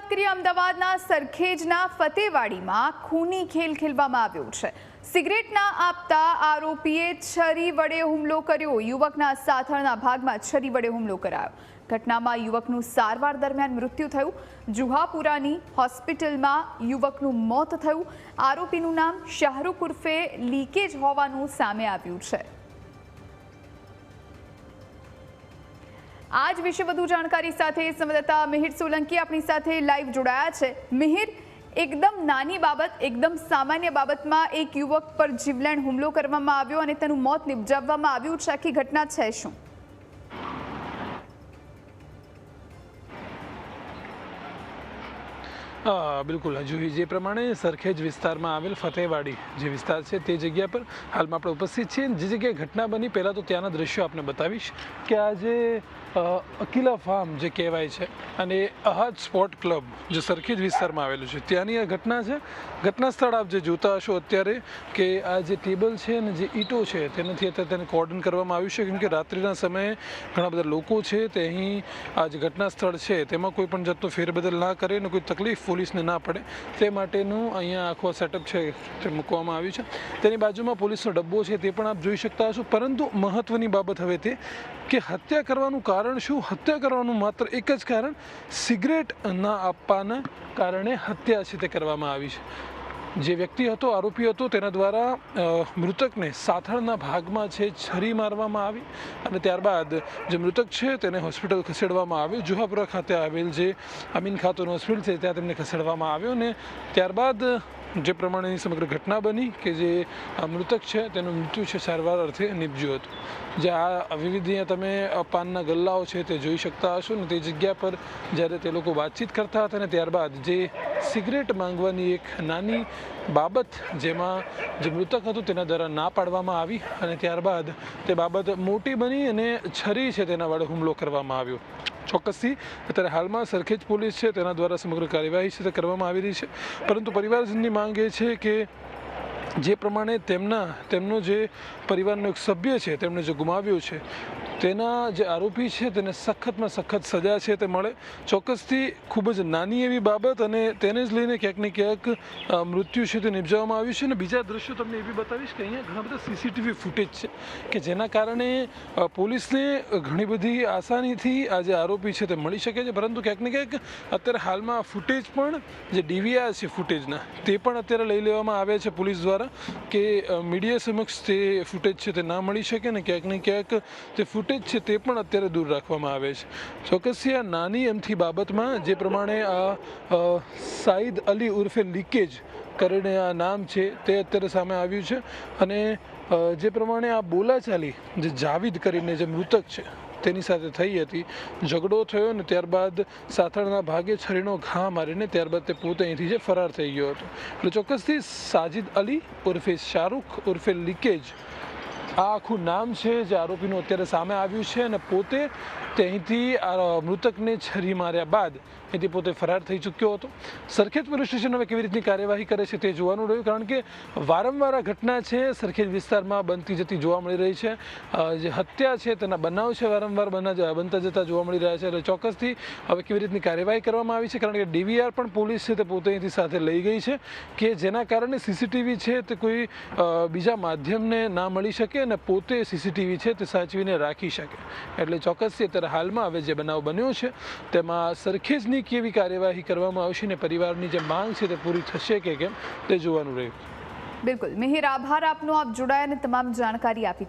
વાત કરીએ અમદાવાદના સરખેજના ફતેવાડીમાં ખૂની ખેલ ખેલવામાં આવ્યો છે। સિગરેટ ના આપતા આરોપીએ છરી વડે હુમલો કર્યો। યુવકના સાથળના ભાગમાં છરી વડે હુમલો કરાયો। ઘટનામાં યુવકનું સારવાર દરમિયાન મૃત્યુ થયું। જુહાપુરાની હોસ્પિટલમાં યુવકનું મોત થયું। આરોપીનું નામ શાહરૂખ ઉર્ફે લીકેજ હોવાનું સામે આવ્યું છે। आज विषय વધુ जानकारी સાથે સંવાદદાતા મિહિર સોલંકી આપણી સાથે લાઈવ જોડાયા છે। મિહિર, એકદમ નાની બાબત, એકદમ સામાન્ય બાબતમાં એક યુવક પર જીવલેણ હુમલો કરવામાં આવ્યો અને તેનું મોત નિપજાવવામાં આવ્યું છે। આખી ઘટના છે શું? બિલકુલ હજુ જે પ્રમાણે સરખેજ વિસ્તારમાં આવેલ ફતેવાડી જે વિસ્તાર છે તે જગ્યા પર હાલમાં આપણે ઉપસ્થિત છીએ। જે જગ્યાએ ઘટના બની પહેલાં તો ત્યાંના દ્રશ્યો આપને બતાવીશ કે આ જે અકીલા ફાર્મ જે કહેવાય છે અને અહાદ સ્પોર્ટ ક્લબ જે સરખેજ વિસ્તારમાં આવેલું છે ત્યાંની આ ઘટના છે। ઘટના સ્થળ આપ જે જોતા હશો અત્યારે કે આ જે ટેબલ છે અને જે ઈંટો છે તેનાથી અત્યારે તેને કોર્ડન કરવામાં આવ્યું છે, કેમ કે રાત્રિના સમયે ઘણા બધા લોકો છે તે અહીં આ જે ઘટના સ્થળ છે તેમાં કોઈ પણ જાતનો ફેરબદલ ના કરે અને કોઈ તકલીફ પોલીસને ના પડે તે માટેનું અહીંયા આખો સેટઅપ છે તે મૂકવામાં આવ્યું છે। તેની બાજુમાં પોલીસનો ડબ્બો છે તે પણ આપ જોઈ શકતા હશો। પરંતુ મહત્વની બાબત હવે તે કે હત્યા કરવાનું કારણ શું? હત્યા કરવાનું માત્ર એક જ કારણ, સિગરેટ ના આપવાના કારણે હત્યા છે તે કરવામાં આવી છે। જે વ્યક્તિ હતો, આરોપી હતો, તેના દ્વારા મૃતકને સાથળના ભાગમાં છે છરી મારવામાં આવી અને ત્યારબાદ જે મૃતક છે તેને હોસ્પિટલ ખસેડવામાં આવ્યો। જુહાપુરા ખાતે આવેલ જે અમીન ખાતુન હોસ્પિટલ છે ત્યાં તેમને ખસેડવામાં આવ્યો અને ત્યારબાદ જે પ્રમાણેની સમગ્ર ઘટના બની કે જે મૃતક છે તેનું મૃત્યુ છે સારવાર અર્થે નીપજ્યું હતું। જે આ વિવિધ અહીંયા તમે પાનના ગલ્લાઓ છે તે જોઈ શકતા હશો ને તે જગ્યા પર જ્યારે તે લોકો વાતચીત કરતા હતા અને ત્યારબાદ જે સિગરેટ માંગવાની એક નાની બાબત જેમાં જે મૃતક હતું તેના દ્વારા ના પાડવામાં આવી અને ત્યારબાદ તે બાબત મોટી બની અને છરી છે તેના વડે હુમલો કરવામાં આવ્યો। ચોક્કસથી અત્યારે હાલમાં સરખેજ પોલીસ છે તેના દ્વારા સમગ્ર કાર્યવાહી છે તે કરવામાં આવી રહી છે, પરંતુ પરિવારજનની માંગ એ છે કે જે પ્રમાણે તેમનો જે પરિવારનો એક સભ્ય છે તેમણે જે ગુમાવ્યો છે તેના જે આરોપી છે તેને સખતમાં સખત સજા છે તે મળે। ચોક્કસથી ખૂબ જ નાની એવી બાબત અને તેને જ લઈને ક્યાંક ને ક્યાંક મૃત્યુ છે તે નિપજાવવામાં આવ્યું છે। અને બીજા દ્રશ્યો તમને એ બી બતાવીશ કે અહીંયા ઘણા બધા સીસીટીવી ફૂટેજ છે કે જેના કારણે પોલીસને ઘણી બધી આસાનીથી આ જે આરોપી છે તે મળી શકે છે, પરંતુ ક્યાંક ને ક્યાંક અત્યારે હાલમાં ફૂટેજ પણ જે ડીવીઆર છે ફૂટેજના તે પણ અત્યારે લઈ લેવામાં આવ્યા છે પોલીસ દ્વારા કે મીડિયા સમક્ષ તે ફૂટેજ છે તે ના મળી શકે ને ક્યાંક ને ક્યાંક તે ફૂટેજ છે તે પણ અત્યારે દૂર રાખવામાં આવે છે। ચોક્કસથી આ નાની એમથી બાબતમાં જે પ્રમાણે આ સાઈદ અલી ઉર્ફે લીકેજ કરીને આ નામ છે તે અત્યારે સામે આવ્યું છે અને જે પ્રમાણે આ બોલાચાલી જે જાવીદ કરીને જે મૃતક છે તેની સાથે થઈ હતી, ઝઘડો થયો ને ત્યારબાદ સાથળના ભાગે છરીનો ઘા મારીને ત્યારબાદ તે પોતે અહીંથી જે ફરાર થઈ ગયો હતો। એટલે ચોક્કસથી સાજિદ અલી ઉર્ફે શાહરૂખ ઉર્ફે લીકેજ આ આખું નામ છે જે આરોપીનું અત્યારે સામે આવ્યું છે અને પોતે તે અહીંથી મૃતકને છરી માર્યા બાદ અહીંથી પોતે ફરાર થઈ ચૂક્યો હતો। સરખેજ પોલીસ સ્ટેશન હવે કેવી રીતની કાર્યવાહી કરે છે તે જોવાનું રહ્યું, કારણ કે વારંવાર આ ઘટના છે સરખેજ વિસ્તારમાં બનતી જતી જોવા મળી રહી છે। જે હત્યા છે તેના બનાવ છે વારંવાર બનતા જતા જોવા મળી રહ્યા છે, એટલે ચોક્કસથી હવે કેવી રીતની કાર્યવાહી કરવામાં આવી છે, કારણ કે ડીવીઆર પણ પોલીસ છે તે પોતે અહીંથી સાથે લઈ ગઈ છે કે જેના કારણે સીસીટીવી છે તે કોઈ બીજા માધ્યમને ના મળી શકે અને પોતે સીસીટીવી છે તે સાચવીને રાખી શકે। એટલે ચોક્કસથી અત્યારે હાલમાં હવે જે બનાવ બન્યો છે તેમાં સરખેજની કેવી કાર્યવાહી કરવામાં આવશે ને પરિવારની જે માંગ છે તે પૂરી થશે કે કેમ તે જોવાનું રહ્યું। બિલકુલ મિહિર, આભાર આપનો, આપ જોડાયા અને તમામ જાણકારી આપી।